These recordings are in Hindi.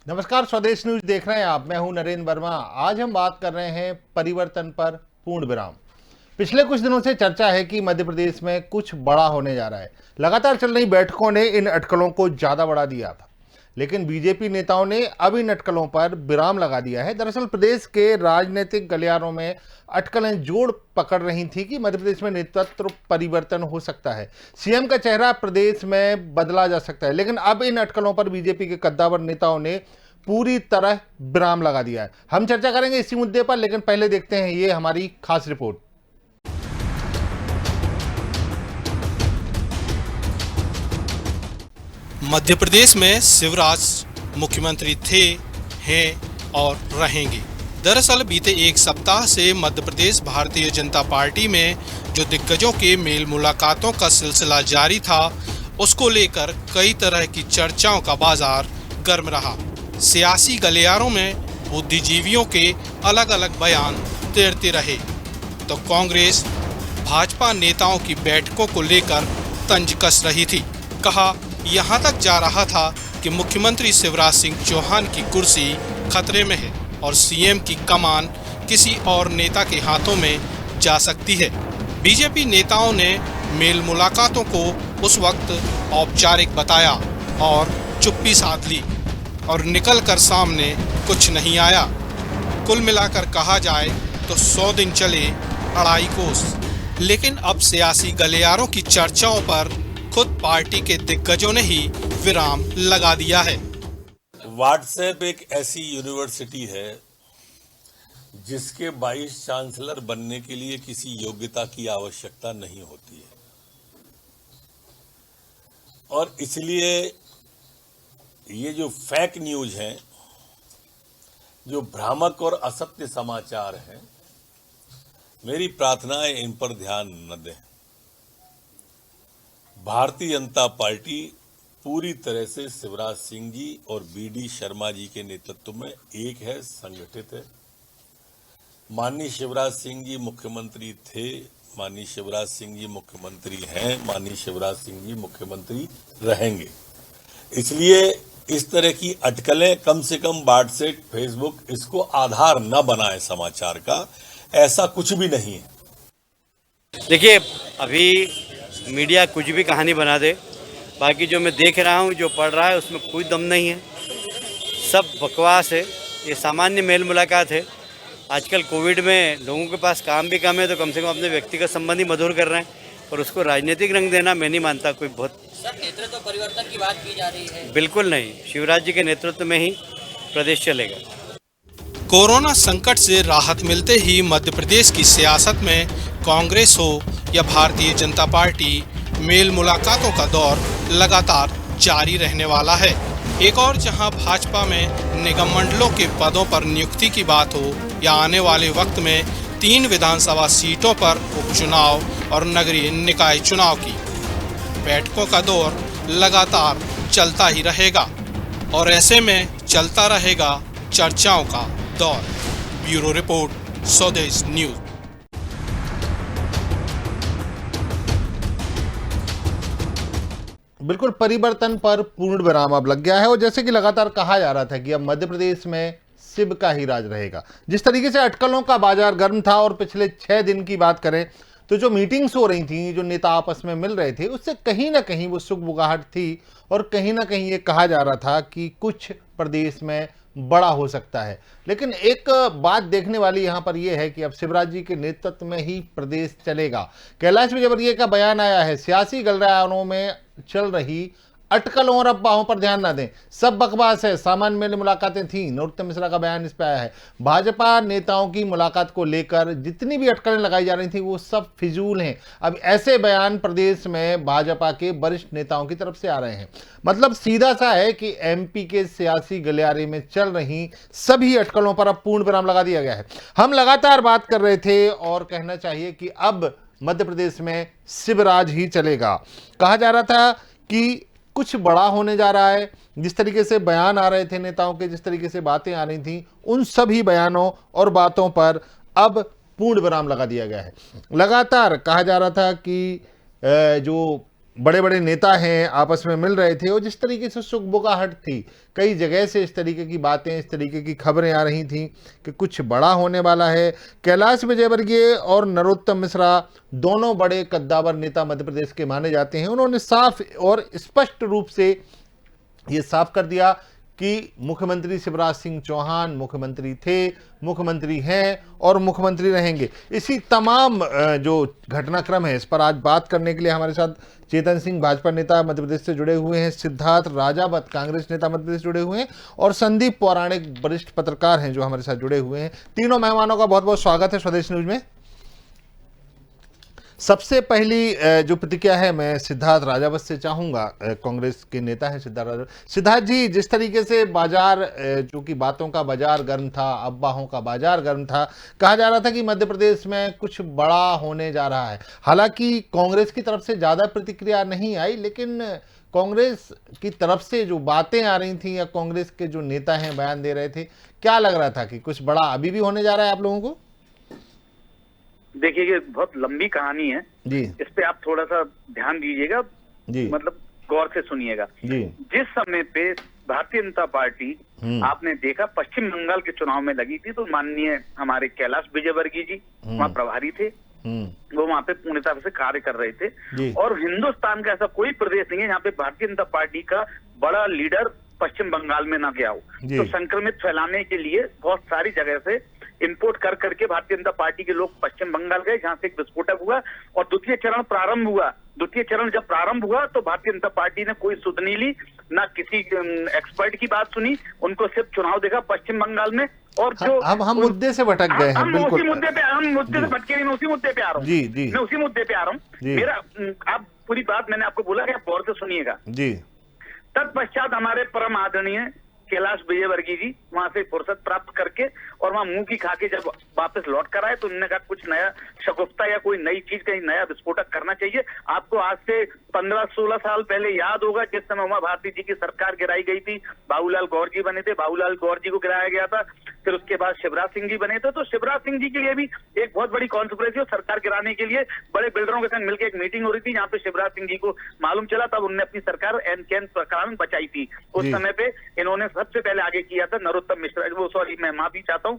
नमस्कार, स्वदेश न्यूज देख रहे हैं आप। मैं हूं नरेंद्र वर्मा। आज हम बात कर रहे हैं परिवर्तन पर पूर्ण विराम। पिछले कुछ दिनों से चर्चा है कि मध्य प्रदेश में कुछ बड़ा होने जा रहा है। लगातार चल रही बैठकों ने इन अटकलों को ज्यादा बढ़ा दिया था, लेकिन बीजेपी नेताओं ने अब इन अटकलों पर विराम लगा दिया है। दरअसल प्रदेश के राजनीतिक गलियारों में अटकलें जोड़ पकड़ रही थी कि मध्य प्रदेश में नेतृत्व परिवर्तन हो सकता है, सीएम का चेहरा प्रदेश में बदला जा सकता है। लेकिन अब इन अटकलों पर बीजेपी के कद्दावर नेताओं ने पूरी तरह विराम लगा दिया है। हम चर्चा करेंगे इसी मुद्दे पर, लेकिन पहले देखते हैं ये हमारी खास रिपोर्ट। मध्य प्रदेश में शिवराज मुख्यमंत्री थे, हैं और रहेंगे। दरअसल बीते एक सप्ताह से मध्य प्रदेश भारतीय जनता पार्टी में जो दिग्गजों के मेल मुलाकातों का सिलसिला जारी था, उसको लेकर कई तरह की चर्चाओं का बाजार गर्म रहा। सियासी गलियारों में बुद्धिजीवियों के अलग अलग बयान तैरते रहे, तो कांग्रेस भाजपा नेताओं की बैठकों को लेकर तंज कस रही थी। कहा यहाँ तक जा रहा था कि मुख्यमंत्री शिवराज सिंह चौहान की कुर्सी खतरे में है और सीएम की कमान किसी और नेता के हाथों में जा सकती है। बीजेपी नेताओं ने मेल मुलाकातों को उस वक्त औपचारिक बताया और चुप्पी साध ली और निकल कर सामने कुछ नहीं आया। कुल मिलाकर कहा जाए तो 100 दिन चले अढ़ाई कोस। लेकिन अब सियासी गलियारों की चर्चाओं पर खुद पार्टी के दिग्गजों ने ही विराम लगा दिया है। व्हाट्सएप एक ऐसी यूनिवर्सिटी है जिसके वाइस चांसलर बनने के लिए किसी योग्यता की आवश्यकता नहीं होती है, और इसलिए ये जो फेक न्यूज हैं, जो भ्रामक और असत्य समाचार हैं, मेरी प्रार्थना है इन पर ध्यान न दें। भारतीय जनता पार्टी पूरी तरह से शिवराज सिंह जी और बीडी शर्मा जी के नेतृत्व में एक है, संगठित है। माननीय शिवराज सिंह जी मुख्यमंत्री थे, माननीय शिवराज सिंह जी मुख्यमंत्री हैं, माननीय शिवराज सिंह जी मुख्यमंत्री रहेंगे। इसलिए इस तरह की अटकलें कम से कम व्हाट्सएप, फेसबुक इसको आधार न बनाए समाचार का। ऐसा कुछ भी नहीं है। देखिए, अभी मीडिया कुछ भी कहानी बना दे, बाकी जो मैं देख रहा हूँ, जो पढ़ रहा है, उसमें कोई दम नहीं है, सब बकवास है। ये सामान्य मेल मुलाकात है। आजकल कोविड में लोगों के पास काम भी कम है, तो कम से कम अपने व्यक्तिगत संबंध ही मधुर कर रहे हैं, और उसको राजनीतिक रंग देना मैं नहीं मानता कोई बहुत। सर, नेतृत्व परिवर्तन की बात की जा रही है। बिल्कुल नहीं, शिवराज जी के नेतृत्व में ही प्रदेश चलेगा। कोरोना संकट से राहत मिलते ही मध्य प्रदेश की सियासत में कांग्रेस हो या भारतीय जनता पार्टी, मेल मुलाकातों का दौर लगातार जारी रहने वाला है। एक और जहां भाजपा में निगम मंडलों के पदों पर नियुक्ति की बात हो या आने वाले वक्त में 3 विधानसभा सीटों पर उपचुनाव और नगरीय निकाय चुनाव की बैठकों का दौर लगातार चलता ही रहेगा, और ऐसे में चलता रहेगा चर्चाओं का दौर। ब्यूरो रिपोर्ट, स्वदेश न्यूज। बिल्कुल, परिवर्तन पर पूर्ण विराम अब लग गया है। और जैसे कि लगातार कहा जा रहा था कि अब मध्य प्रदेश में शिव का ही राज रहेगा। जिस तरीके से अटकलों का बाजार गर्म था, और पिछले 6 दिन की बात करें तो जो मीटिंग्स हो रही थी, जो नेता आपस में मिल रहे थे, उससे कहीं ना कहीं वो सुगबुगाहट थी, और कहीं ना कहीं ये कहा जा रहा था कि कुछ प्रदेश में बड़ा हो सकता है। लेकिन एक बात देखने वाली यहां पर यह है कि अब शिवराज जी के नेतृत्व में ही प्रदेश चलेगा। कैलाश विजयवर्गीय का बयान आया है, सियासी गलियारों में चल रही अटकलों और अफवाहों पर ध्यान ना दें, सब बकवास है, सामान्य मेल मुलाकातें थी। नरोत्तम मिश्रा का बयान इस पे आया है। भाजपा नेताओं की मुलाकात को लेकर जितनी भी अटकलें लगाई जा रही थी, वो सब फिजूल हैं। अब ऐसे बयान प्रदेश में भाजपा के वरिष्ठ नेताओं की तरफ से आ रहे हैं। मतलब सीधा सा है कि एमपी के सियासी गलियारे में चल रही सभी अटकलों पर अब पूर्ण विराम लगा दिया गया है। हम लगातार बात कर रहे थे, और कहना चाहिए कि अब मध्य प्रदेश में शिवराज ही चलेगा। कहा जा रहा था कि कुछ बड़ा होने जा रहा है। जिस तरीके से बयान आ रहे थे नेताओं के, जिस तरीके से बातें आ रही थी, उन सभी बयानों और बातों पर अब पूर्ण विराम लगा दिया गया है। लगातार कहा जा रहा था कि जो बड़े बड़े नेता हैं आपस में मिल रहे थे और जिस तरीके से सुगबुगाहट थी, कई जगह से इस तरीके की बातें, इस तरीके की खबरें आ रही थीं कि कुछ बड़ा होने वाला है। कैलाश विजयवर्गीय और नरोत्तम मिश्रा दोनों बड़े कद्दावर नेता मध्य प्रदेश के माने जाते हैं। उन्होंने साफ और स्पष्ट रूप से ये साफ कर दिया कि मुख्यमंत्री शिवराज सिंह चौहान मुख्यमंत्री थे, मुख्यमंत्री हैं और मुख्यमंत्री रहेंगे। इसी तमाम जो घटनाक्रम है इस पर आज बात करने के लिए हमारे साथ चेतन सिंह भाजपा नेता मध्य प्रदेश से जुड़े हुए हैं, सिद्धार्थ राजावत कांग्रेस नेता मध्य प्रदेश से जुड़े हुए हैं और संदीप पौराणिक वरिष्ठ पत्रकार हैं जो हमारे साथ जुड़े हुए हैं। तीनों मेहमानों का बहुत बहुत स्वागत है स्वदेश न्यूज में। सबसे पहली जो प्रतिक्रिया है मैं सिद्धार्थ राजावत से चाहूंगा, कांग्रेस के नेता है सिद्धार्थ राजावत। सिद्धार्थ जी, जिस तरीके से बाजार जो कि बातों का बाजार गर्म था, अफवाहों का बाजार गर्म था, कहा जा रहा था कि मध्य प्रदेश में कुछ बड़ा होने जा रहा है। हालांकि कांग्रेस की तरफ से ज्यादा प्रतिक्रिया नहीं आई, लेकिन कांग्रेस की तरफ से जो बातें आ रही थी या कांग्रेस के जो नेता हैं बयान दे रहे थे, क्या लग रहा था कि कुछ बड़ा अभी भी होने जा रहा है आप लोगों को? देखिए, ये बहुत लंबी कहानी है जी, इस पे आप थोड़ा सा ध्यान दीजिएगा जी, मतलब गौर से सुनिएगा जी। जिस समय पे भारतीय जनता पार्टी आपने देखा पश्चिम बंगाल के चुनाव में लगी थी, तो माननीय हमारे कैलाश विजयवर्गीय जी वहाँ प्रभारी थे, वो वहाँ पे पूर्णता से कार्य कर रहे थे। और हिंदुस्तान का ऐसा कोई प्रदेश नहीं है जहाँ पे भारतीय जनता पार्टी का बड़ा लीडर पश्चिम बंगाल में ना गया हो। तो संक्रमित फैलाने के लिए बहुत सारी जगह से इंपोर्ट कर करके भारतीय जनता पार्टी के लोग पश्चिम बंगाल गए, जहां से एक विस्फोटक हुआ और द्वितीय चरण प्रारंभ हुआ। द्वितीय चरण जब प्रारंभ हुआ तो भारतीय जनता पार्टी ने कोई सुध नहीं ली, ना किसी एक्सपर्ट की बात सुनी, उनको सिर्फ चुनाव देखा पश्चिम बंगाल में। और जो हम मुद्दे से भटक गए हैं, बिल्कुल उसी मुद्दे पे हम मुद्दे से भटके नहीं, मैं उसी मुद्दे पे आ रहा हूँ जी जी, मैं उसी मुद्दे पे आ रहा हूँ। मेरा आप पूरी बात मैंने आपको बोला कि आप गौर से सुनिएगा जी। तत्पश्चात हमारे परम आदरणीय कैलाश विजयवर्गीय जी वहां से फुर्सत प्राप्त करके और वहां मुंह की खा के जब वापस लौट कर आए तो उन्होंने कहा कुछ नया शगुफ्ता या कोई नई चीज, कहीं नया विस्फोटक करना चाहिए। आपको आज से 15-16 साल पहले याद होगा जिस समय उमा भारती जी की सरकार गिराई गई थी, बाबूलाल गौर जी बने थे, बाबूलाल गौर जी को गिराया गया था, फिर उसके बाद शिवराज सिंह जी बने थे। तो शिवराज सिंह जी के लिए भी एक बहुत बड़ी कॉन्स्पिरेसी, सरकार गिराने के लिए बड़े बिल्डरों के संग मिलकर एक मीटिंग हो रही थी, जहाँ पे शिवराज सिंह जी को मालूम चला, तब उन्होंने अपनी सरकार एन कैन प्रकार में बचाई थी। उस समय पे इन्होंने सबसे पहले आगे किया था नरोत्तम मिश्रा, वो सॉरी मैं माफी चाहता हूँ,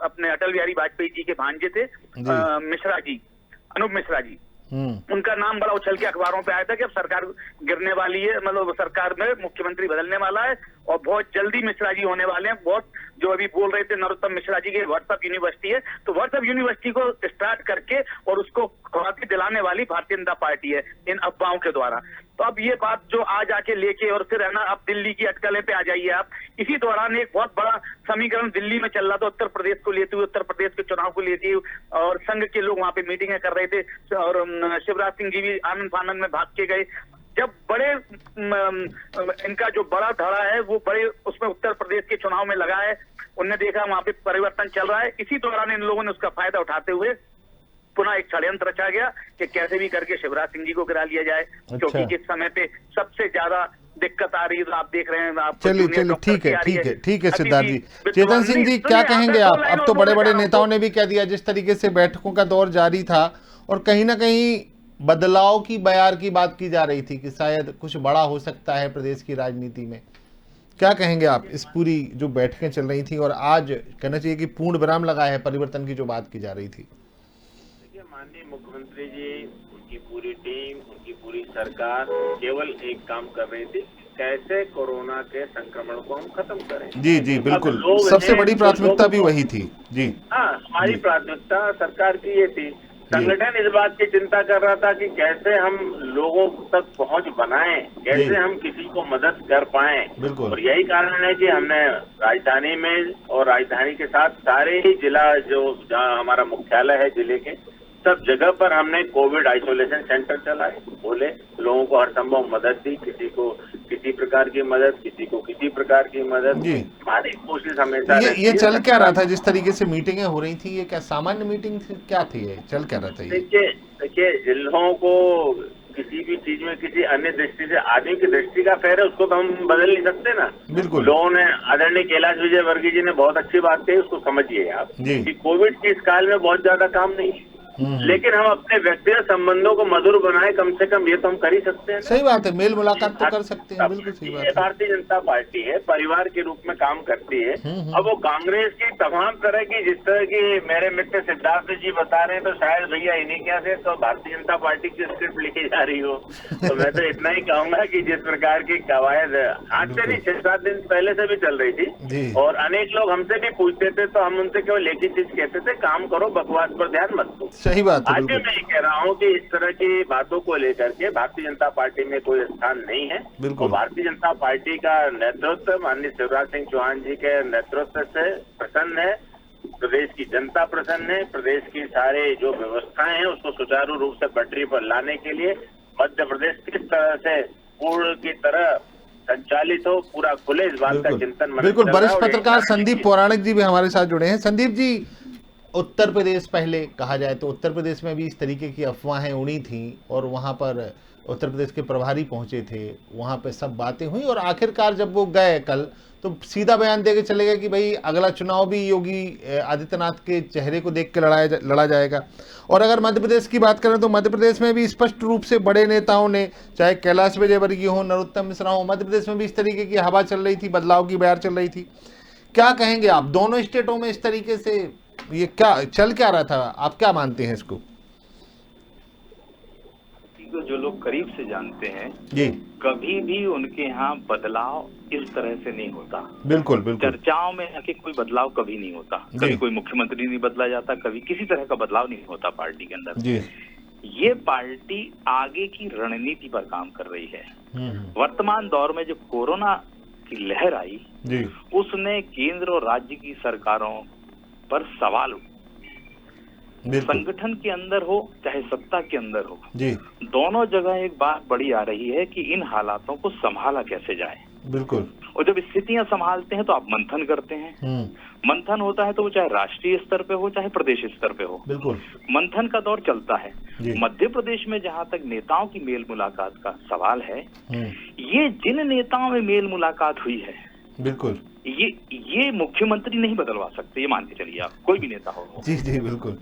अपने अटल बिहारी वाजपेयी जी के भांजे थे मिश्रा जी, अनूप मिश्रा जी, उनका नाम बड़ा उछल के अखबारों पे आया था कि अब सरकार गिरने वाली है, मतलब सरकार में मुख्यमंत्री बदलने वाला है और बहुत जल्दी मिश्रा जी होने वाले हैं। बहुत जो अभी बोल रहे थे नरोत्तम मिश्रा जी की व्हाट्सएप यूनिवर्सिटी है, तो व्हाट्सएप यूनिवर्सिटी को स्टार्ट करके और उसको खुराकी दिलाने वाली भारतीय जनता पार्टी है इन अफवाहों के द्वारा। तो अब ये बात जो आज आके लेके और फिर है ना, अब दिल्ली की अटकलें पे आ जाइए आप। इसी दौरान एक बहुत बड़ा समीकरण दिल्ली में चल रहा था उत्तर प्रदेश को लेते हुए, उत्तर प्रदेश के चुनाव को लेते हुए, और संघ के लोग वहां पे मीटिंगें कर रहे थे और शिवराज सिंह जी भी आनंद फानंद में भाग के गए। जब बड़े इनका जो बड़ा धड़ा है वो बड़े उसमें उत्तर प्रदेश के चुनाव में लगा है, उनने देखा वहां पे परिवर्तन चल रहा है। इसी दौरान इन लोगों ने उसका फायदा उठाते हुए पुनः एक षड्यंत्र रचा गया कि कैसे भी करके शिवराज सिंह जी को गिरा लिया जाए, क्योंकि जिस समय पे सबसे ज्यादा दिक्कत आ रही है, तो आप देख रहे हैं आप। चलिए ठीक है सिद्धार्थ जी। चेतन सिंह जी क्या कहेंगे आप? अब तो बड़े बड़े नेताओं ने भी कह दिया, जिस तरीके से बैठकों का दौर जारी था और कहीं ना कहीं बदलाव की बयार की बात की जा रही थी कि शायद कुछ बड़ा हो सकता है प्रदेश की राजनीति में, क्या कहेंगे आप इस पूरी जो बैठकें चल रही थी और आज कहना चाहिए कि पूर्ण विराम लगा है परिवर्तन की जो बात की जा रही थी? देखिए, माननीय मुख्यमंत्री जी, उनकी पूरी टीम, उनकी पूरी सरकार केवल एक काम कर रही थी, कैसे कोरोना के संक्रमण को हम खत्म करें। जी जी बिल्कुल, सबसे बड़ी प्राथमिकता भी वही थी जी। हाँ, हमारी प्राथमिकता सरकार की ये थी। संगठन इस बात की चिंता कर रहा था कि कैसे हम लोगों तक पहुंच बनाएं, कैसे हम किसी को मदद कर पाएं। और यही कारण है कि हमने राजधानी में और राजधानी के साथ सारे ही जिला जो जहाँ हमारा मुख्यालय है जिले के सब जगह पर हमने कोविड आइसोलेशन सेंटर चलाए, बोले लोगों को हर संभव मदद दी, किसी को किसी प्रकार की मदद, किसी को किसी प्रकार की मदद। हमारी कोशिश हमेशा ये चल क्या रहा था? जिस तरीके से मीटिंगें हो रही थी, ये क्या सामान्य मीटिंग थी, क्या थी ये, चल क्या रहा था? देखिए जिलों को किसी भी चीज में किसी अन्य दृष्टि से, आदमी की दृष्टि का फेर है, उसको तो हम बदल नहीं सकते ना। बिल्कुल, लोगों ने, आदरणीय कैलाश विजयवर्गीय जी ने बहुत अच्छी बात कही, उसको समझिए आप कि कोविड के इस काल में बहुत ज्यादा काम नहीं है। लेकिन हम अपने व्यक्तिगत संबंधों को मधुर बनाए, कम से कम ये तो हम कर ही सकते हैं। सही बात है, मेल मुलाकात तो कर सकते हैं, बिल्कुल सही बात है। भारतीय जनता पार्टी है, परिवार के रूप में काम करती है। अब वो कांग्रेस की तमाम तरह की, जिस तरह की मेरे मित्र सिद्धार्थ जी बता रहे हैं, तो शायद भैया इन्हीं क्या से तो भारतीय जनता पार्टी की स्क्रिप्ट लिखी जा रही हो। तो मैं तो इतना ही कहूंगा कि जिस प्रकार की कवायद आज से नहीं 6-7 दिन पहले से भी चल रही थी, और अनेक लोग हमसे भी पूछते थे, तो हम उनसे केवल एक ही चीज कहते थे, काम करो, बकवास पर ध्यान मत दो। सही बात है। आज भी मैं कह रहा हूँ कि इस तरह की बातों को लेकर के भारतीय जनता पार्टी में कोई स्थान नहीं है। बिल्कुल। तो भारतीय जनता पार्टी का नेतृत्व माननीय शिवराज सिंह चौहान जी के नेतृत्व से प्रसन्न है, प्रदेश की जनता प्रसन्न है। प्रदेश की सारे जो व्यवस्थाएं हैं उसको सुचारू रूप से पटरी पर लाने के लिए मध्य प्रदेश किस तरह से पूर्ण की तरह संचालित हो, पूरा खुले, इस बात का चिंतन। बिल्कुल। वरिष्ठ पत्रकार संदीप पौराणिक जी भी हमारे साथ जुड़े हैं। संदीप जी, उत्तर प्रदेश, पहले कहा जाए तो उत्तर प्रदेश में भी इस तरीके की अफवाहें उड़ी थी और वहाँ पर उत्तर प्रदेश के प्रभारी पहुंचे थे, वहाँ पे सब बातें हुई और आखिरकार जब वो गए कल, तो सीधा बयान देके चले गए कि भाई अगला चुनाव भी योगी आदित्यनाथ के चेहरे को देख के लड़ा जाएगा। और अगर मध्य प्रदेश की बात करें तो मध्य प्रदेश में भी स्पष्ट रूप से बड़े नेताओं ने, चाहे कैलाश विजयवर्गीय हो, नरोत्तम मिश्रा हो, मध्य प्रदेश में भी इस तरीके की हवा चल रही थी, बदलाव की बयार चल रही थी। क्या कहेंगे आप, दोनों स्टेटों में इस तरीके से ये क्या रहा था, आप क्या मानते हैं इसको? जो लोग करीब से जानते हैं जी, कभी भी उनके यहाँ बदलाव इस तरह से नहीं होता। बिल्कुल बिल्कुल। चर्चाओं में आके कोई बदलाव कभी नहीं होता, कभी कोई मुख्यमंत्री नहीं बदला जाता, कभी किसी तरह का बदलाव नहीं होता पार्टी के अंदर। जी, ये पार्टी आगे की रणनीति पर काम कर रही है। वर्तमान दौर में जो कोरोना की लहर आई जी, उसने केंद्र और राज्य की सरकारों पर सवाल, संगठन के अंदर हो चाहे सत्ता के अंदर हो जी, दोनों जगह एक बात बड़ी आ रही है कि इन हालातों को संभाला कैसे जाए। बिल्कुल। और जब स्थितियां संभालते हैं तो आप मंथन करते हैं। मंथन होता है तो वो चाहे राष्ट्रीय स्तर पे हो चाहे प्रदेश स्तर पे हो, बिल्कुल मंथन का दौर चलता है। मध्य प्रदेश में जहां तक नेताओं की मेल मुलाकात का सवाल है, ये जिन नेताओं में मेल मुलाकात हुई है, बिल्कुल, ये मुख्यमंत्री नहीं बदलवा सकते, ये मान के चलिए आप, कोई भी नेता हो। जी जी बिल्कुल।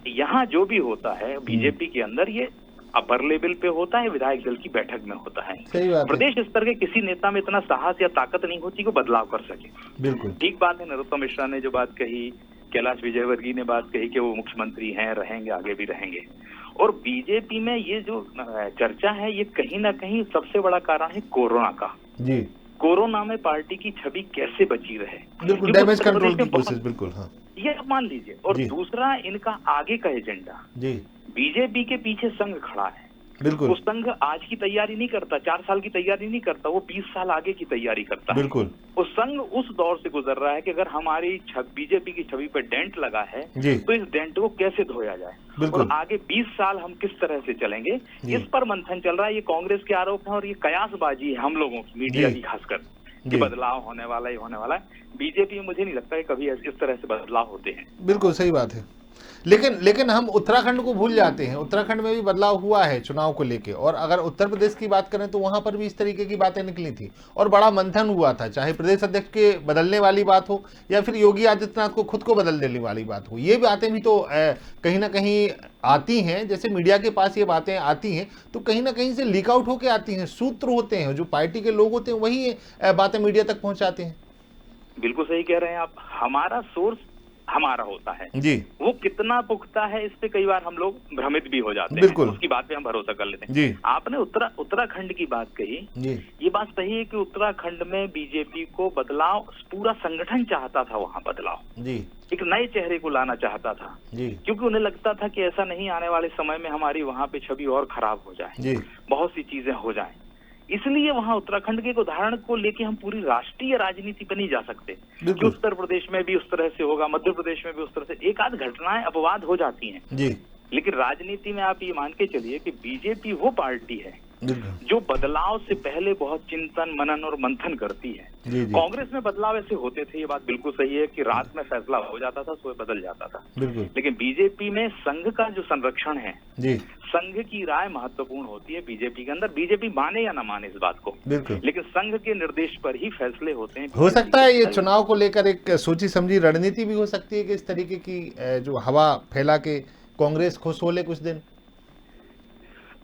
यहाँ जो भी होता है बीजेपी के अंदर, ये अपर लेवल पे होता है, विधायक दल की बैठक में होता है। प्रदेश स्तर के किसी नेता में इतना साहस या ताकत नहीं होती कि बदलाव कर सके। बिल्कुल ठीक बात है, नरोत्तम मिश्रा ने जो बात कही, कैलाश विजयवर्गीय ने बात कही कि वो मुख्यमंत्री हैं, रहेंगे, आगे भी रहेंगे। और बीजेपी में ये जो चर्चा है, ये कहीं ना कहीं सबसे बड़ा कारण है कोरोना का। जी, कोरोना में पार्टी की छवि कैसे बची रहे, बिल्कुल, डैमेज कंट्रोल की कोशिश, बिल्कुल, हाँ, ये आप मान लीजिए। और दूसरा, इनका आगे का एजेंडा, जी, बीजेपी के पीछे संघ खड़ा है। बिल्कुल, वो संघ आज की तैयारी नहीं करता, 4 साल की तैयारी नहीं करता, वो 20 साल आगे की तैयारी करता है। बिल्कुल, वो संघ उस दौर से गुजर रहा है कि अगर हमारी बीजेपी की छवि पर डेंट लगा है तो इस डेंट को कैसे धोया जाए और आगे 20 साल हम किस तरह से चलेंगे, इस पर मंथन चल रहा है। ये कांग्रेस के आरोप है और ये कयासबाजी है हम लोगों की, मीडिया की खासकर, कि बदलाव होने वाला ही होने वाला है। बीजेपी में मुझे नहीं लगता है कभी इस तरह से बदलाव होते हैं। बिल्कुल सही बात है। लेकिन हम उत्तराखंड को भूल जाते हैं। उत्तराखंड में भी बदलाव हुआ है चुनाव को लेके, और अगर उत्तर प्रदेश की बात करें तो वहां पर भी इस तरीके की बातें निकली थी और बड़ा मंथन हुआ था, चाहे प्रदेश अध्यक्ष के बदलने वाली बात हो या फिर योगी आदित्यनाथ को खुद को बदल देने वाली बात हो। ये बातें भी तो कहीं ना कहीं आती हैं, जैसे मीडिया के पास ये बातें आती हैं तो कहीं ना कहीं से लीक आउट होकर आती हैं। सूत्र होते हैं, जो पार्टी के लोग होते हैं वही बातें मीडिया तक पहुंचाते हैं। बिल्कुल सही कह रहे हैं आप। हमारा सोर्स हमारा होता है जी, वो कितना पुख्ता है इस पे कई बार हम लोग भ्रमित भी हो जाते हैं, उसकी बात पे हम भरोसा कर लेते हैं जी। आपने उत्तराखंड की बात कही जी, ये बात सही है कि उत्तराखंड में बीजेपी को बदलाव, पूरा संगठन चाहता था वहाँ बदलाव जी, एक नए चेहरे को लाना चाहता था जी, क्योंकि उन्हें लगता था कि ऐसा नहीं आने वाले समय में हमारी वहाँ पे छवि और खराब हो जाए जी, बहुत सी चीजें हो जाएं। इसलिए वहाँ उत्तराखंड के एक उदाहरण को लेके हम पूरी राष्ट्रीय राजनीति पे नहीं जा सकते कि उत्तर प्रदेश में भी उस तरह से होगा, मध्य प्रदेश में भी उस तरह से, एक आध घटनाएं अपवाद हो जाती हैं जी, लेकिन राजनीति में आप ये मान के चलिए कि बीजेपी वो पार्टी है जो बदलाव से पहले बहुत चिंतन, मनन और मंथन करती है। कांग्रेस में बदलाव ऐसे होते थे, ये बात बिल्कुल सही है कि रात में फैसला हो जाता था, सुबह बदल जाता था, लेकिन बीजेपी में संघ का जो संरक्षण है, संघ की राय महत्वपूर्ण होती है बीजेपी के अंदर। बीजेपी माने या ना माने इस बात को, लेकिन संघ के निर्देश पर ही फैसले होते हैं। हो सकता है ये चुनाव को लेकर एक सोची समझी रणनीति भी हो सकती है कि इस तरीके की जो हवा फैला के कांग्रेस खुश हो ले कुछ दिन?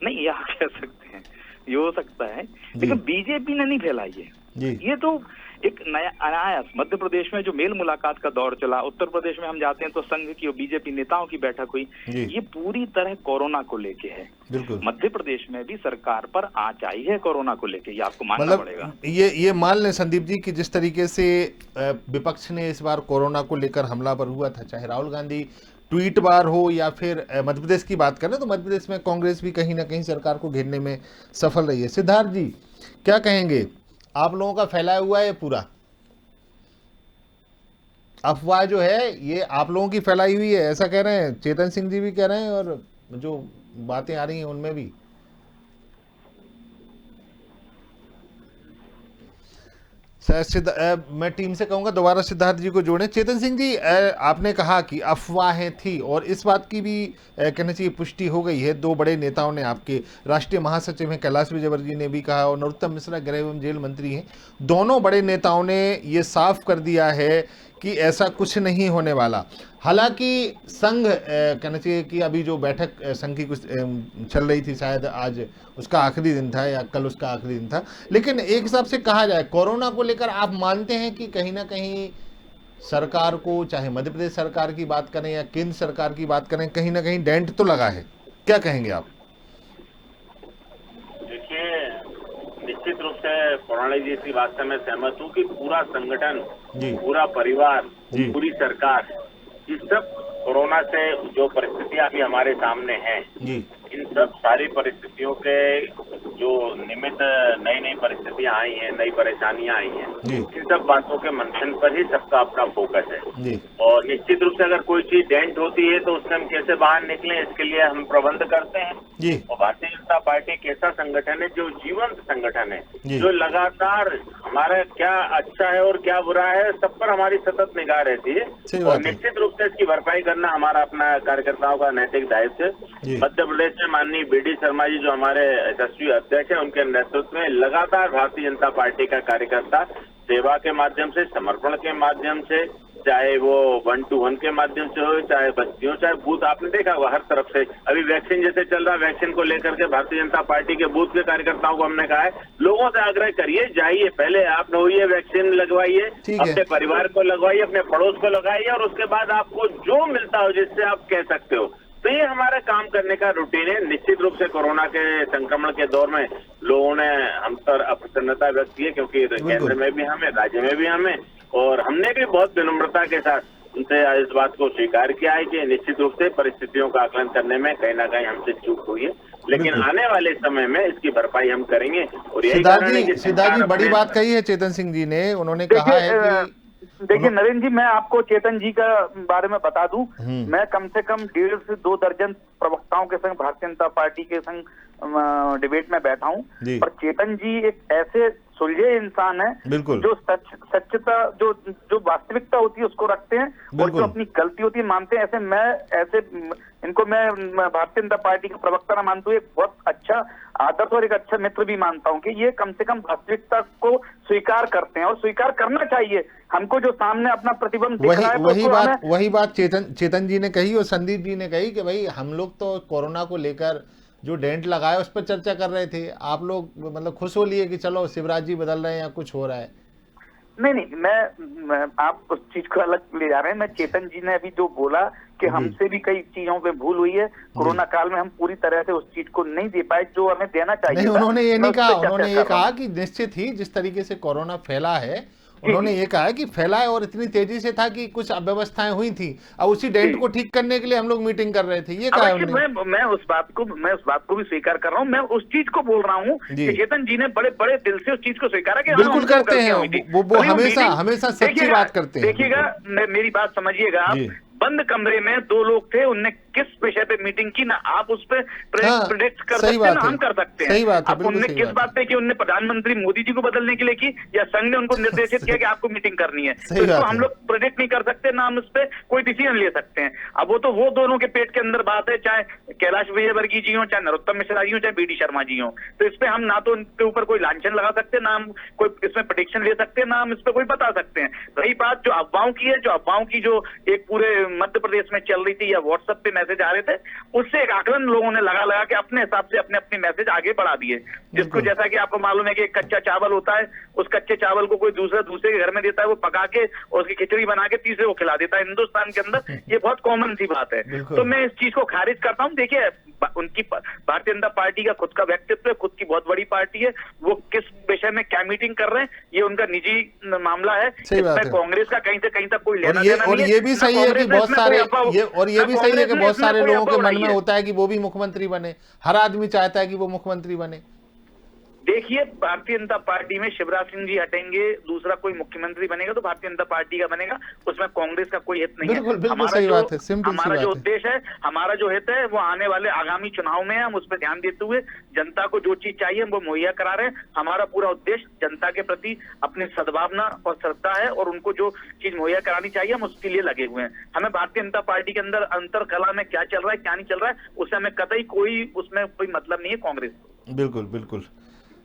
नहीं, यह कह सकते हैं, ये हो सकता है, लेकिन बीजेपी ने नहीं फैलाई है जी। ये तो एक नया अनायास मध्य प्रदेश में जो मेल मुलाकात का दौर चला, उत्तर प्रदेश में हम जाते हैं तो संघ की और बीजेपी नेताओं की बैठक हुई, ये पूरी तरह कोरोना को लेके है। बिल्कुल। मध्य प्रदेश में भी सरकार पर आंच आई है कोरोना को लेके, ये आपको मानना पड़ेगा। ये मान लें संदीप जी कि जिस तरीके से विपक्ष ने इस बार कोरोना को लेकर हमलावर हुआ था, चाहे राहुल गांधी ट्वीट बार हो या फिर मध्य प्रदेश की बात करें, तो मध्य प्रदेश में कांग्रेस भी कहीं ना कहीं सरकार को घेरने में सफल रही है। सिद्धार्थ जी क्या कहेंगे, आप लोगों का फैलाया हुआ है पूरा अफवाह जो है ये आप लोगों की फैलाई हुई है, ऐसा कह रहे हैं चेतन सिंह जी भी कह रहे हैं और जो बातें आ रही हैं उनमें भी। मैं टीम से कहूंगा दोबारा सिद्धार्थ जी को जोड़ें। चेतन सिंह जी, आपने कहा कि अफवाहें थी और इस बात की भी कहना चाहिए पुष्टि हो गई है, दो बड़े नेताओं ने, आपके राष्ट्रीय महासचिव हैं कैलाश विजयवर्गीय ने भी कहा और नरोत्तम मिश्रा गृह एवं जेल मंत्री हैं, दोनों बड़े नेताओं ने ये साफ कर दिया है कि ऐसा कुछ नहीं होने वाला। हालांकि संघ कहना चाहिए कि अभी जो बैठक संघ की कुछ चल रही थी, शायद आज उसका आखिरी दिन था या कल उसका आखिरी दिन था, लेकिन एक हिसाब से कहा जाए कोरोना को लेकर आप मानते हैं कि कहीं ना कहीं सरकार को, चाहे मध्य प्रदेश सरकार की बात करें या केंद्र सरकार की बात करें, कहीं ना कहीं डेंट तो लगा है, क्या कहेंगे आप? देखिए, निश्चित रूप से प्रणय जी की बात से मैं सहमत हूँ कि पूरा संगठन, पूरा परिवार, पूरी सरकार, इस सब कोरोना से जो परिस्थितियां अभी हमारे सामने हैं, इन सब सारी परिस्थितियों के जो निमित्त नई नई परिस्थितियां आई हैं, नई परेशानियां आई हैं, इन सब बातों के मंथन पर ही सबका अपना फोकस है। और निश्चित रूप से अगर कोई चीज डेंट होती है तो उससे हम कैसे बाहर निकलें, इसके लिए हम प्रबंध करते हैं। और भारतीय जनता पार्टी एक ऐसा संगठन है जो जीवंत संगठन है, जो लगातार हमारा क्या अच्छा है और क्या बुरा है सब पर हमारी सतत निगाह रहती है और निश्चित रूप से इसकी भरपाई करना हमारा अपना कार्यकर्ताओं का नैतिक दायित्व है। मध्य प्रदेश में माननीय बीडी शर्मा जी जो हमारे यशस्वी अध्यक्ष हैं, उनके नेतृत्व में लगातार भारतीय जनता पार्टी का कार्यकर्ता सेवा के माध्यम से, समर्पण के माध्यम से, चाहे वो 1 to 1 के माध्यम से हो, चाहे बस्तियों, चाहे बूथ, आपने देखा हुआ हर तरफ से। अभी वैक्सीन जैसे चल रहा, वैक्सीन को लेकर के भारतीय जनता पार्टी के बूथ के कार्यकर्ताओं को हमने कहा है, लोगों से आग्रह करिए, जाइए, पहले आप होइए, वैक्सीन लगवाइए, अपने परिवार को लगवाइए, अपने पड़ोस को लगाइए और उसके बाद आपको जो मिलता हो जिससे आप कह सकते हो। तो ये हमारा काम करने का रूटीन है। निश्चित रूप से कोरोना के संक्रमण के दौर में लोगों ने हम पर अप्रसन्नता व्यक्त की है, क्योंकि केंद्र में भी हमें, राज्य में भी हमें, और हमने भी बहुत विनम्रता के साथ उनसे इस बात को स्वीकार किया है कि निश्चित रूप से परिस्थितियों का आकलन करने में कहीं ना कहीं हमसे चूक हुई है, लेकिन आने वाले समय में इसकी भरपाई हम करेंगे। और यही सिद्धार्थ जी बड़ी बात कही है चेतन सिंह जी ने, उन्होंने कहा है कि देखिए नरेंद्र जी, मैं आपको चेतन जी का बारे में बता दूं, मैं कम से कम 1.5 से 2 दर्जन प्रवक्ताओं के संग भारतीय जनता पार्टी के संग डिबेट में बैठा हूं, पर चेतन जी एक ऐसे सुलझे इंसान है जो सच्चता, जो वास्तविकता होती है उसको रखते हैं और जो अपनी गलती होती है मानते हैं। ऐसे इनको मैं भारतीय जनता पार्टी का प्रवक्ता ना मानता हूँ, एक बहुत अच्छा आदर्श और एक अच्छा मित्र भी मानता हूँ कि ये कम से कम वास्तविकता को स्वीकार करते हैं और स्वीकार करना चाहिए। हमको जो सामने अपना प्रतिबंध दिख रहा है, वही बात चेतन जी ने कही और संदीप जी ने कही कि भाई हम लोग तो कोरोना को लेकर जो डेंट लगाया उस पर चर्चा कर रहे थे, आप लोग मतलब खुश हो लिए कि चलो शिवराज जी बदल रहे हैं या कुछ हो रहा है। नहीं, मैं आप उस चीज को अलग ले जा रहे हैं। मैं चेतन जी ने अभी जो बोला कि हमसे भी कई चीजों पे भूल हुई है, कोरोना काल में हम पूरी तरह से उस चीज को नहीं दे पाए जो हमें देना चाहिए। नहीं, उन्होंने ये नहीं कहा, उन्होंने ये कहा कि निश्चित ही जिस तरीके से कोरोना फैला है, उन्होंने ये कहा कि फैला है और इतनी तेजी से था कि कुछ अव्यवस्थाएं हुई थी, अब उसी डेंट को ठीक करने के लिए हम लोग मीटिंग कर रहे थे, ये कहा उन्होंने। मैं उस बात को भी स्वीकार कर रहा हूँ, मैं उस चीज को बोल रहा हूँ कि चेतन जी ने बड़े बड़े दिल से उस चीज को स्वीकारा कि बिल्कुल करते हैं वो हमेशा सच्ची बात करते हैं। देखिएगा, मेरी बात समझिए आप, बंद कमरे में 2 लोग थे, उनने किस विषय पे मीटिंग की ना आप उस पे प्रेडिक्ट कर सकते हैं ना हम कर सकते हैं। अब उनने किस बात पे की, उनने प्रधानमंत्री मोदी जी को बदलने के लिए की या संघ ने उनको निर्देशित किया कि आपको मीटिंग करनी है, तो इसको हम लोग प्रेडिक्ट नहीं कर सकते ना हम इस पे कोई डिसीजन ले सकते हैं। अब वो दोनों के पेट के अंदर बात है, चाहे कैलाश विजयवर्गीय जी हो, चाहे नरोत्तम मिश्रा जी हो, चाहे बीडी शर्मा जी हो, तो इस पे हम ना तो उनके ऊपर कोई लांछन लगा सकते, ना हम कोई इसमें प्रेडिक्शन ले सकते, ना हम इस पे कोई बता सकते हैं। रही बात जो अफवाहों की है, जो अफवाहों की जो एक पूरे मध्य प्रदेश में चल रही थी या व्हाट्सएप पे मैसेज मैसेज आ रहे थे, उससे एक आकलन लोगों ने लगा के अपने हिसाब से अपने अपने मैसेज आगे बढ़ा दिए। जिसको जैसा कि आपको मालूम है कि एक कच्चा चावल होता है, उस कच्चे चावल को कोई दूसरे के घर में देता है, वो पका के और उसकी खिचड़ी बना के तीसरे को खिला देता है। हिंदुस्तान के अंदर ये बहुत कॉमन सी बात है। तो मैं इस चीज को खारिज करता हूँ। देखिए, उनकी भारतीय जनता पार्टी का खुद का व्यक्तित्व है, खुद की बहुत बड़ी पार्टी है, वो किस विषय में क्या मीटिंग कर रहे हैं ये उनका निजी मामला है। इसमें कांग्रेस का कहीं से कहीं तक कोई लेना देना नहीं है। और ये भी सही है कि बहुत सारे बहुत सारे लोगों के मन में होता है कि वो भी मुख्यमंत्री बने, हर आदमी चाहता है कि वो मुख्यमंत्री बने। देखिए, भारतीय जनता पार्टी में शिवराज सिंह जी हटेंगे, दूसरा कोई मुख्यमंत्री बनेगा तो भारतीय जनता पार्टी का बनेगा, उसमें कांग्रेस का कोई हित नहीं है। हमारा जो उद्देश्य है, हमारा जो हित है वो आने वाले आगामी चुनाव में है। हम उस पर ध्यान देते हुए जनता को जो चीज चाहिए हम वो मुहैया करा रहे हैं। हमारा पूरा उद्देश्य जनता के प्रति अपनी सद्भावना और श्रद्धा है और उनको जो चीज मुहैया करानी चाहिए हम उसके लिए लगे हुए हैं। हमें भारतीय जनता पार्टी के अंदर अंतर कला में क्या चल रहा है क्या नहीं चल रहा है उससे हमें कतई कोई उसमें कोई मतलब नहीं है कांग्रेस को।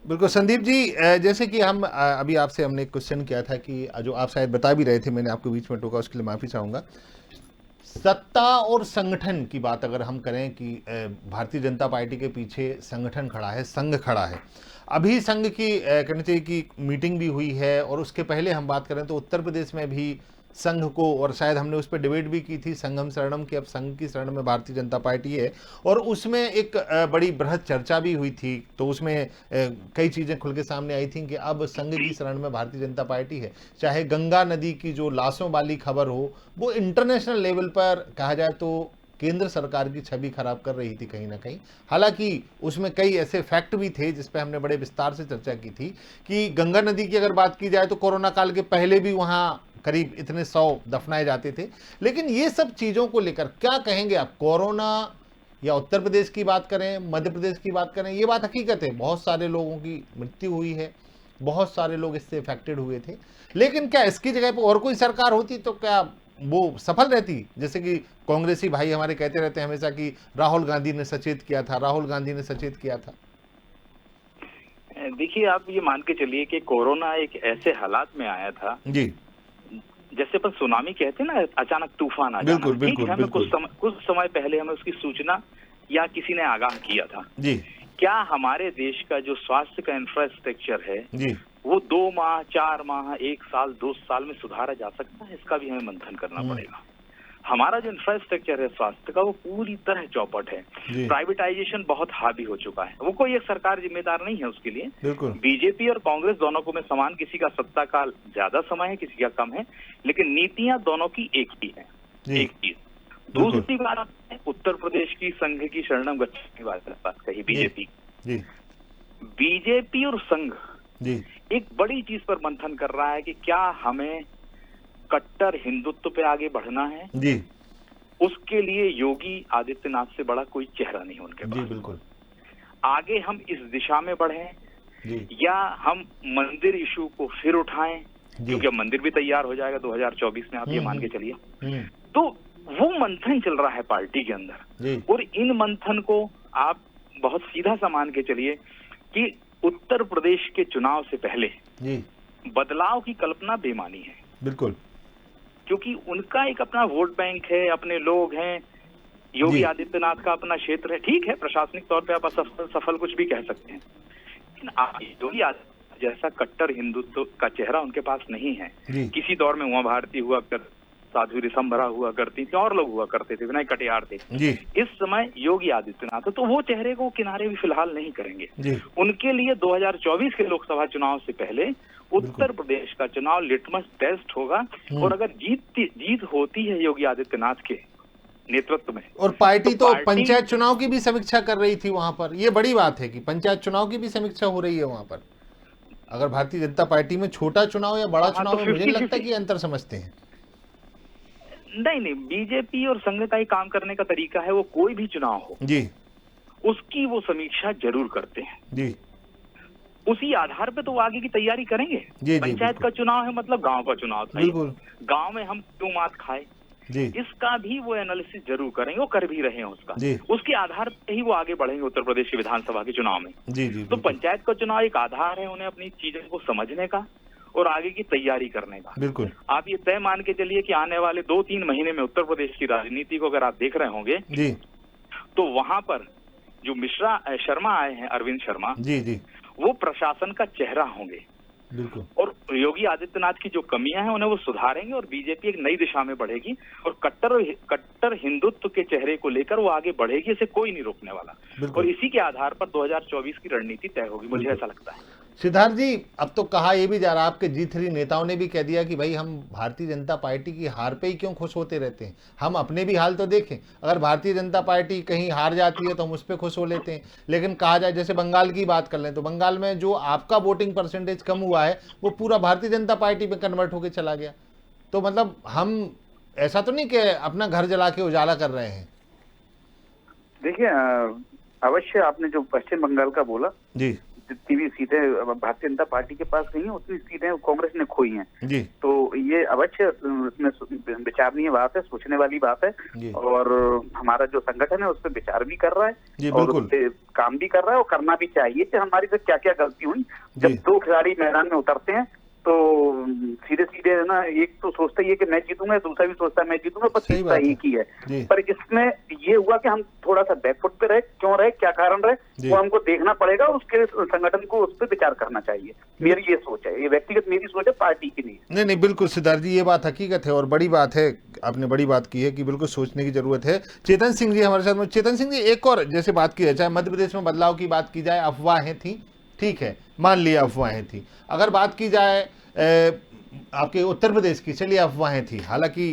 बिल्कुल संदीप जी, जैसे कि हम अभी आपसे हमने एक क्वेश्चन किया था कि जो आप शायद बता भी रहे थे, मैंने आपको बीच में टोका, उसके लिए माफी चाहूंगा। सत्ता और संगठन की बात अगर हम करें कि भारतीय जनता पार्टी के पीछे संगठन खड़ा है, संघ खड़ा है। अभी संघ की कहना चाहिए कि मीटिंग भी हुई है, और उसके पहले हम बात करें तो उत्तर प्रदेश में भी संघ को, और शायद हमने उस पर डिबेट भी की थी, संघम शरणम की, अब संघ की शरण में भारतीय जनता पार्टी है, और उसमें एक बड़ी बृहद चर्चा भी हुई थी। तो उसमें कई चीज़ें खुल के सामने आई थी कि अब संघ की शरण में भारतीय जनता पार्टी है। चाहे गंगा नदी की जो लाशों वाली खबर हो, वो इंटरनेशनल लेवल पर कहा जाए तो केंद्र सरकार की छवि खराब कर रही थी कहीं ना कहीं। हालांकि उसमें कई ऐसे फैक्ट भी थे जिस पे हमने बड़े विस्तार से चर्चा की थी कि गंगा नदी की अगर बात की जाए तो कोरोना काल के पहले भी वहाँ करीब इतने 100 दफनाए जाते थे। लेकिन ये सब चीज़ों को लेकर क्या कहेंगे आप? कोरोना या उत्तर प्रदेश की बात करें, मध्य प्रदेश की बात करें, ये बात हकीकत है, बहुत सारे लोगों की मृत्यु हुई है, बहुत सारे लोग इससे इफेक्टेड हुए थे। लेकिन क्या इसकी जगह पर और कोई सरकार होती तो क्या वो सफल रहती? जैसे कि कांग्रेसी भाई हमारे कहते रहते हैं हमेशा कि राहुल गांधी ने सचेत किया था। देखिए, आप ये मान के चलिए कि कोरोना एक ऐसे हालात में आया था जी, जैसे अपन सुनामी कहते हैं ना, अचानक तूफान आ जाना। बिल्कुल। कुछ समय पहले हमें उसकी सूचना या किसी ने आगाह किया था जी। क्या हमारे देश का जो स्वास्थ्य का इंफ्रास्ट्रक्चर है जी, वो 2 माह, 4 माह, 1 साल, 2 साल में सुधारा जा सकता है? इसका भी हमें मंथन करना पड़ेगा। हमारा जो इंफ्रास्ट्रक्चर है स्वास्थ्य का वो पूरी तरह चौपट है। प्राइवेटाइजेशन बहुत हावी हो चुका है। वो कोई एक सरकार जिम्मेदार नहीं है उसके लिए। बीजेपी और कांग्रेस दोनों को में समान, किसी का सत्ता काल ज्यादा समय है, किसी का कम है, लेकिन नीतियां दोनों की एक ही है। एक चीज। दूसरी बात है उत्तर प्रदेश की संघ की शरणम गच्छामि की बात कही बीजेपी और संघ एक बड़ी चीज पर मंथन कर रहा है कि क्या हमें कट्टर हिंदुत्व पे आगे बढ़ना है जी। उसके लिए योगी आदित्यनाथ से बड़ा कोई चेहरा नहीं उनके पास। बिल्कुल। आगे हम इस दिशा में बढ़ें या हम मंदिर इशू को फिर उठाएं, क्योंकि अब मंदिर भी तैयार हो जाएगा 2024 में, आप ये मान के चलिए। तो वो मंथन चल रहा है पार्टी के अंदर, और इन मंथन को आप बहुत सीधा सा मान के चलिए कि उत्तर प्रदेश के चुनाव से पहले बदलाव की कल्पना बेमानी है। बिल्कुल। क्योंकि उनका एक अपना वोट बैंक है, अपने लोग हैं, योगी आदित्यनाथ का अपना क्षेत्र है। ठीक है, प्रशासनिक तौर पे आप सफल कुछ भी कह सकते हैं, लेकिन योगी आदित्यनाथ जैसा कट्टर हिंदुत्व का चेहरा उनके पास नहीं है। किसी दौर में उमा भारती हुआ कर, साध्वी ऋषंभरा हुआ करती थी, और लोग हुआ करते थे, विनय कटियार थे। इस समय योगी आदित्यनाथ, तो वो चेहरे को किनारे भी फिलहाल नहीं करेंगे। उनके लिए 2024 के लोकसभा चुनाव से पहले उत्तर प्रदेश का चुनाव लिटमस टेस्ट होगा, और अगर जीत होती है योगी आदित्यनाथ के नेतृत्व में, और पार्टी तो पंचायत चुनाव की भी समीक्षा कर रही थी वहां पर। ये बड़ी बात है कि पंचायत चुनाव की भी समीक्षा हो रही है वहां पर। अगर भारतीय जनता पार्टी में छोटा चुनाव या बड़ा चुनाव में मुझे लगता है कि अंतर समझते हैं। नहीं, बीजेपी और संघ का ही काम करने का तरीका है, वो कोई भी चुनाव हो जी, उसकी वो समीक्षा जरूर करते हैं जी। उसी आधार पे तो वो आगे की तैयारी करेंगे। पंचायत का चुनाव है, मतलब गांव का चुनाव था, गांव में हम क्यों मात खाए, इसका भी वो एनालिसिस जरूर करेंगे, वो कर भी रहे हैं उसका। उसके आधार पे ही वो आगे बढ़ेंगे उत्तर प्रदेश की विधानसभा के चुनाव में। तो पंचायत का चुनाव एक आधार है उन्हें अपनी चीजों को समझने का, और आगे की तैयारी करने का। बिल्कुल। आप ये तय मान के चलिए कि आने वाले 2-3 महीने में उत्तर प्रदेश की राजनीति को अगर आप देख रहे होंगे जी, तो वहां पर जो शर्मा आए हैं, अरविंद शर्मा जी जी, वो प्रशासन का चेहरा होंगे। बिल्कुल। और योगी आदित्यनाथ की जो कमियां हैं उन्हें वो सुधारेंगे और बीजेपी एक नई दिशा में बढ़ेगी और कट्टर हिंदुत्व के चेहरे को लेकर वो आगे बढ़ेगी, इसे कोई नहीं रोकने वाला। और इसी के आधार पर 2024 की रणनीति तय होगी, मुझे ऐसा लगता है। सिद्धार्थ जी, अब तो कहा यह भी जा रहा है, आपके G3 नेताओं ने भी कह दिया कि भाई हम भारतीय जनता पार्टी की हार पे ही क्यों खुश होते रहते हैं, हम अपने भी हाल तो देखें। अगर भारतीय जनता पार्टी कहीं हार जाती है तो हम उस पर खुश हो लेते हैं, लेकिन कहा जाए जैसे बंगाल की बात कर लें तो बंगाल में जो आपका वोटिंग परसेंटेज कम हुआ है वो पूरा भारतीय जनता पार्टी में कन्वर्ट होकर चला गया। तो मतलब हम ऐसा तो नहीं कि अपना घर जला के उजाला कर रहे हैं। देखिए, अवश्य आपने जो पश्चिम बंगाल का बोला जी, जितनी भी सीटें भारतीय जनता पार्टी के पास नहीं है उतनी सीटें कांग्रेस ने खोई हैं जी। तो ये अवश्य इसमें विचारणीय बात है, सोचने वाली बात है। और हमारा जो संगठन है उस पर विचार भी कर रहा है और उस पर काम भी कर रहा है और करना भी चाहिए कि हमारी से क्या क्या गलती हुई। जब दो खिलाड़ी मैदान में उतरते हैं तो सीधे सीधे है ना, एक तो सोचता ही है कि मैं जीतूंगा, दूसरा भी सोचता है मैं जीतूंगा, पर जीतता एक ही है। पर इसमें ये हुआ कि हम थोड़ा सा बैकफुट पे रहे, क्यों रहे, क्या कारण रहे, वो हमको देखना पड़ेगा, उसके संगठन को उस पर विचार करना चाहिए। मेरी ये सोच है, ये व्यक्तिगत मेरी सोच है, पार्टी की नहीं। नहीं, बिल्कुल सिद्धार्थ जी, ये बात हकीकत है और बड़ी बात है, आपने बड़ी बात की है कि बिल्कुल सोचने की जरूरत है। चेतन सिंह जी हमारे साथ में। चेतन सिंह जी, एक और जैसे बात की जाए, चाहे मध्य प्रदेश में बदलाव की बात की जाए, अफवाहें थी, ठीक है, मान लिया अफवाहें थी। अगर बात की जाए आपके उत्तर प्रदेश की, चलिए अफवाहें थी, हालांकि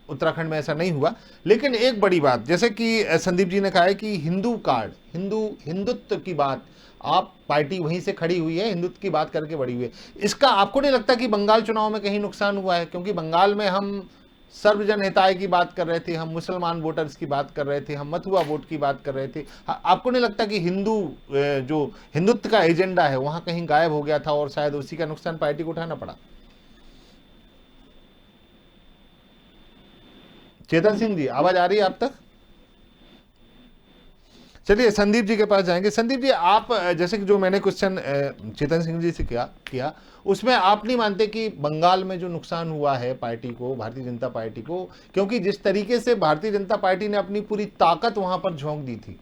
उत्तराखंड में ऐसा नहीं हुआ, लेकिन एक बड़ी बात जैसे कि संदीप जी ने कहा है कि हिंदू कार्ड, हिंदुत्व की बात, आप पार्टी वहीं से खड़ी हुई है, हिंदुत्व की बात करके बड़ी हुई है। इसका आपको नहीं लगता कि बंगाल चुनाव में कहीं नुकसान हुआ है? क्योंकि बंगाल में हम सर्वजन हिताय की बात कर रहे थे, हम मुसलमान वोटर्स की बात कर रहे थे, हम मथुआ वोट की बात कर रहे थे। आपको नहीं लगता कि जो हिंदुत्व का एजेंडा है वहां कहीं गायब हो गया था और शायद उसी का नुकसान पार्टी को उठाना पड़ा? चेतन सिंह जी, आवाज आ रही है आप तक? चलिए संदीप जी के पास जाएंगे। संदीप जी, आप जैसे कि जो मैंने क्वेश्चन चेतन सिंह जी से किया उसमें आप नहीं मानते कि बंगाल में जो नुकसान हुआ है पार्टी को, भारतीय जनता पार्टी को, क्योंकि जिस तरीके से भारतीय जनता पार्टी ने अपनी पूरी ताकत वहां पर झोंक दी थी,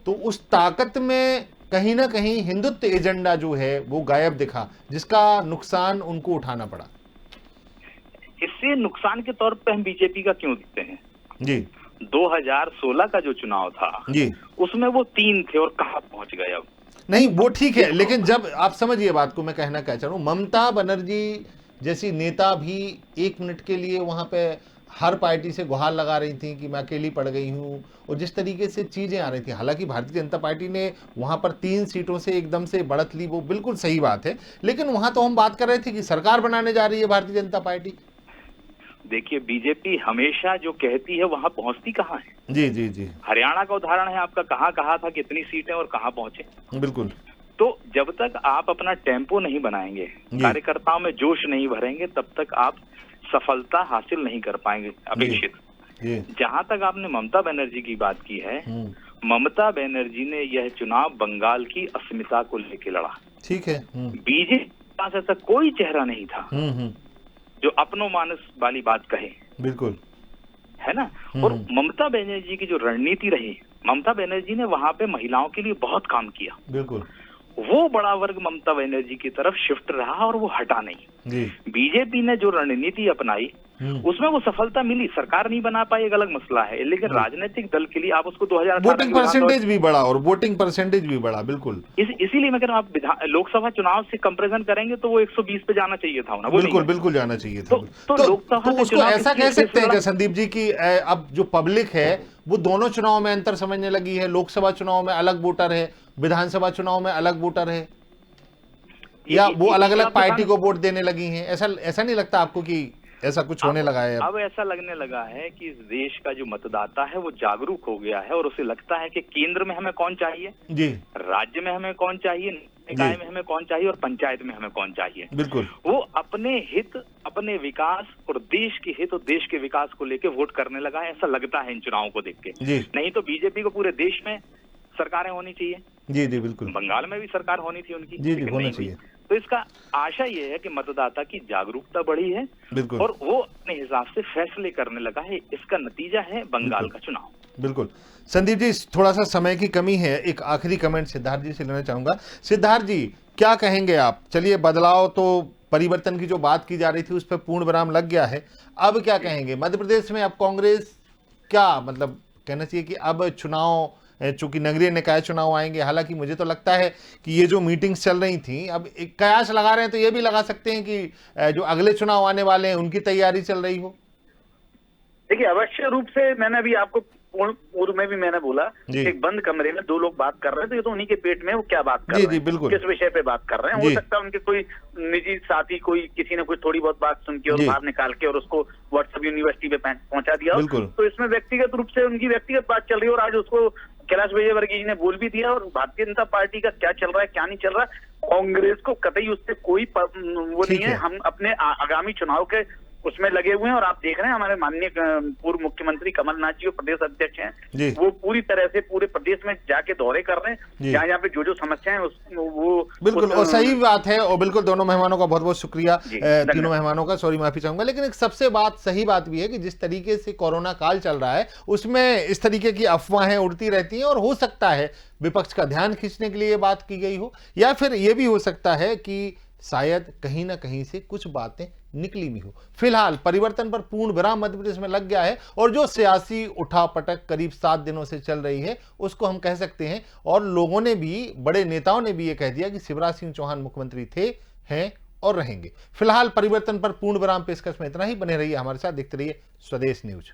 तो उस ताकत में कहीं ना कहीं हिंदुत्व एजेंडा जो है वो गायब दिखा, जिसका नुकसान उनको उठाना पड़ा। इससे नुकसान के तौर पे हम बीजेपी का क्यों दिखते हैं जी? 2016 का जो चुनाव था जी, उसमें वो 3 थे और कहां पहुंच गए अब? नहीं, वो ठीक है, लेकिन जब आप समझिए बात को, मैं कहना क्या चाह रहा हूं, ममता बनर्जी जैसी नेता भी 1 मिनट के लिए वहां पे हर पार्टी से गुहार लगा रही थी कि मैं अकेली पड़ गई हूं, और जिस तरीके से चीजें आ रही थी, हालांकि भारतीय जनता पार्टी ने वहां पर 3 सीटों से एकदम से बढ़त ली, वो बिल्कुल सही बात है, लेकिन वहां तो हम बात कर रहे थे कि सरकार बनाने जा रही है भारतीय जनता पार्टी। देखिए, बीजेपी हमेशा जो कहती है वहां पहुंचती कहाँ है? जी जी जी, हरियाणा का उदाहरण है आपका, कहाँ कहा था कितनी सीटें और कहाँ पहुंचे। बिल्कुल। तो जब तक आप अपना टेम्पो नहीं बनाएंगे, कार्यकर्ताओं में जोश नहीं भरेंगे, तब तक आप सफलता हासिल नहीं कर पाएंगे अपेक्षित। जहां तक आपने ममता बनर्जी की बात की है, ममता बनर्जी ने यह चुनाव बंगाल की अस्मिता को लेकर लड़ा, ठीक है। बीजेपी के पास ऐसा कोई चेहरा नहीं था जो अपनो मानस वाली बात कहे, बिल्कुल, है ना। और ममता बनर्जी की जो रणनीति रही, ममता बनर्जी ने वहां पे महिलाओं के लिए बहुत काम किया, बिल्कुल, वो बड़ा वर्ग ममता बनर्जी की तरफ शिफ्ट रहा और वो हटा नहीं। बीजेपी ने जो रणनीति अपनाई उसमें वो सफलता मिली, सरकार नहीं बना पाई, एक अलग मसला है, लेकिन राजनीतिक दल के लिए आप उसको 2018 वोटिंग परसेंटेज भी बढ़ा और वोटिंग परसेंटेज भी बढ़ा, बिल्कुल। इसीलिए मैं कह रहा हूँ, आप लोकसभा चुनाव से कंपैरिजन करेंगे तो वो 120 पे जाना चाहिए था, बिल्कुल बिल्कुल जाना चाहिए था। तो उसको ऐसा कह सकते हैं क्या संदीप जी की अब जो पब्लिक है वो दोनों चुनाव में अंतर समझने लगी है, लोकसभा चुनाव में अलग वोटर है, विधानसभा चुनाव में अलग वोटर है, या वो अलग अलग पार्टी को वोट देने लगी हैं? ऐसा नहीं लगता आपको कि ऐसा कुछ होने लगा है? अब ऐसा लगने लगा है कि इस देश का जो मतदाता है वो जागरूक हो गया है और उसे लगता है कि केंद्र में हमें कौन चाहिए जी, राज्य में हमें कौन चाहिए, निकाय में हमें कौन चाहिए और पंचायत में हमें कौन चाहिए। बिल्कुल, वो अपने हित, अपने विकास और देश के हित और देश के विकास को लेकर वोट करने लगा है, ऐसा लगता है इन चुनावों को देख के। नहीं तो बीजेपी को पूरे देश में सरकारें होनी चाहिए। जी जी बिल्कुल, बंगाल में भी सरकार होनी थी उनकी, जी जी होनी चाहिए। तो तो इसका आशा ये है कि मतदाता की जागरूकता बढ़ी है बिल्कुल, और वो अपने हिसाब से फैसले करने लगा है। इसका नतीजा है बंगाल का चुनाव। बिल्कुल। संदीप जी, थोड़ा सा समय की कमी है, एक आखिरी कमेंट सिद्धार्थ जी से लेना चाहूंगा। सिद्धार्थ जी, क्या कहेंगे आप? चलिए, बदलाव तो परिवर्तन की जो बात की जा रही थी उस पर पूर्ण विराम लग गया है, अब क्या कहेंगे? मध्य प्रदेश में अब कांग्रेस क्या मतलब कहना चाहिए कि अब चुनाव, चूंकि नगरीय निकाय चुनाव आएंगे, हालांकि मुझे तो लगता है कि ये जो मीटिंग्स चल रही थी, अब एक कयास लगा रहे हैं तो ये भी लगा सकते हैं कि जो अगले चुनाव आने वाले हैं उनकी तैयारी चल रही हो। देखिए, अवश्य रूप से मैंने अभी आपको पूर्व में भी मैंने बोला, एक बंद कमरे में दो लोग बात कर रहे हैं तो ये तो उन्हीं के पेट में वो क्या बात कर रहे हैं, बिल्कुल, किस विषय पे बात कर रहे हैं। हो सकता है उनके कोई निजी साथी, कोई किसी ने कोई थोड़ी बहुत बात सुन के और बाहर निकाल के और उसको व्हाट्सएप यूनिवर्सिटी पे पहुंचा दिया, तो इसमें व्यक्तिगत रूप से उनकी व्यक्तिगत बात चल रही है और आज उसको कैलाश विजयवर्गीय जी ने बोल भी दिया। और भारतीय जनता पार्टी का क्या चल रहा है क्या नहीं चल रहा है, कांग्रेस को कतई उससे कोई वो नहीं है। हम अपने आगामी चुनाव के उसमें लगे हुए हैं और आप देख रहे हैं हमारे माननीय पूर्व मुख्यमंत्री कमलनाथ जी, प्रदेश अध्यक्ष हैं, वो पूरी तरह से पूरे प्रदेश में जाके दौरे कर रहे हैं, जहाँ पे जो समस्याएं वो बिल्कुल और सही बात है। और बिल्कुल दोनों मेहमानों का बहुत बहुत शुक्रिया, तीनों मेहमानों का, सॉरी माफी चाहूंगा। लेकिन एक सबसे सही बात भी है कि जिस तरीके से कोरोना काल चल रहा है उसमें इस तरीके की अफवाहें उड़ती रहती हैं और हो सकता है विपक्ष का ध्यान खींचने के लिए ये बात की गई हो, या फिर ये भी हो सकता है कि शायद कहीं ना कहीं से कुछ बातें निकली भी हो। फिलहाल परिवर्तन पर पूर्ण विराम मध्य प्रदेश में लग गया है और जो सियासी उठापटक करीब 7 दिनों से चल रही है उसको हम कह सकते हैं, और लोगों ने भी, बड़े नेताओं ने भी ये कह दिया कि शिवराज सिंह चौहान मुख्यमंत्री थे, हैं और रहेंगे। फिलहाल परिवर्तन पर पूर्ण विराम पेशकश में इतना ही। बने रहिए हमारे साथ, देखते रहिए स्वदेश न्यूज।